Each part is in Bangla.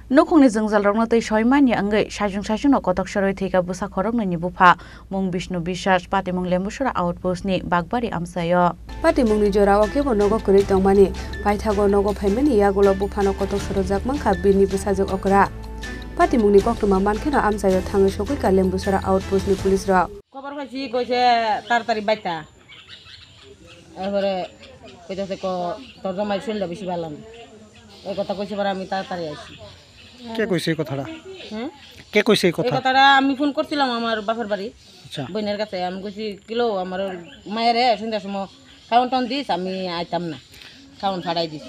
Nukungni jengzal rokno tei soimani angai sajung no kotok saroi theka busa khorokno ni bufa mung Bishnu Biswas Patimung Lembusura outpost ni Bagbari amsayo. Patimung ni jora kebo nogo kuri tongmani paithago nogo phaimani yagulo bufano kotok sarojak mangkha bini busajak okra. Patimung ni koktuma mankheno amsayo thangai sokui ka Lembusura outpost ni police rok. খবর পাইছি কইছে তাড়াতাড়ি বাইতা এবারে কইতাছে তোর জমাই শুনলে বেশি ভালো না এই কথা কইছে পরে আমি তাড়াতাড়ি আইছি কে কইছে এই কথাটা হ্যাঁ কে কইছে এই কথাটা আমি ফোন করছিলাম আমার বাপের বাড়ি আচ্ছা বোনের কাছে আমি কইছি কিলো আমার মায়েরে সন্ধ্যার সময় খাওয়ান টাউন দিস আমি আইতাম না খাওয়ান ছাড়াই দিস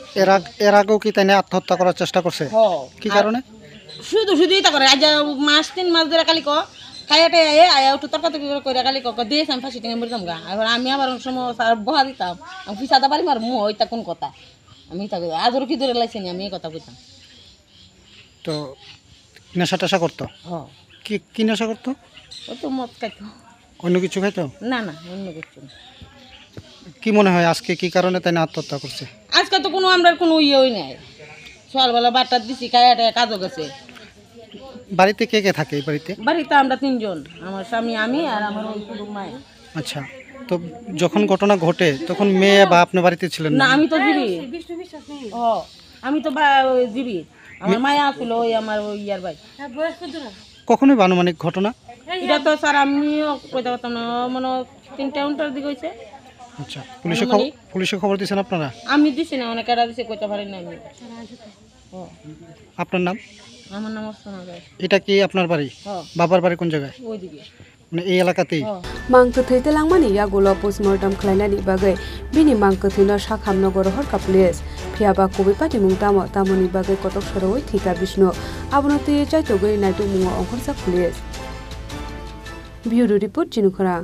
এর আগেও কি তাই আত্মহত্যা করার চেষ্টা করছে কি কারণে শুধু এটা করে আজ মাস 3 মাস ধরে কালি খাইয়াটে আয়া উঠে তর্ক করে কালি দিয়েছ আমি ফাঁসি টেঙে মরতাম গা এবার আমি আবার সময় বহা দিতাম আমি পিছাদা পারি মার মুহ ওইটা কোন কথা আমি তা আজও কি ধরে লাগছে আমি এই কথা কইতাম তো নেশা টেশা করতো কি নেশা করতো ও তো মদ খাইতো অন্য কিছু খাইতো না অন্য কিছু না কি মনে হয় আজকে কি কারণে তাই আত্মহত্যা করছে আজকে তো কোনো আমরা কোনো ইয়েই নাই সকালবেলা বারটা দিছি খাইয়াটে কাজও গেছে বাড়িতে কে কে থাকে এই বাড়িতে আমরা 3 জন আমার স্বামী আমি আর আমার ওই পুরো মাই আচ্ছা তো যখন ঘটনা ঘটে তখন মেয়ে বা আপনি বাড়িতে ছিলেন না আমি তো জীবি আমি তো জীবি আমার মায়া ছিল ওই আমার ওই ইয়ার ভাই কখনোই আনুমানিক ঘটনা এটা তো স্যার আমিও কইতে পারতাম না মানে 3টার দিকে হইছে আচ্ছা পুলিশে খবর দিয়েছেন আপনারা আমি দিছি না অনেক কাটা দিছে কইতে পারি না আমি আপনার নাম আমার নাম অর্চনা গায় এটা কি আপনার বাড়ি বাবার বাড়ি কোন জায়গায় ওইদিকে মানে এই এলাকাতেই mangkethei telangmani yagulo postmortem khlainani bagai bini mangkethei no sakhamno gorohor ka police phiaba kobi Patimung tamoni bagai kotok soroi thika Bishnu abonoti chaitogoi naitu mungo ongkhorsa police bureau report jinukhara।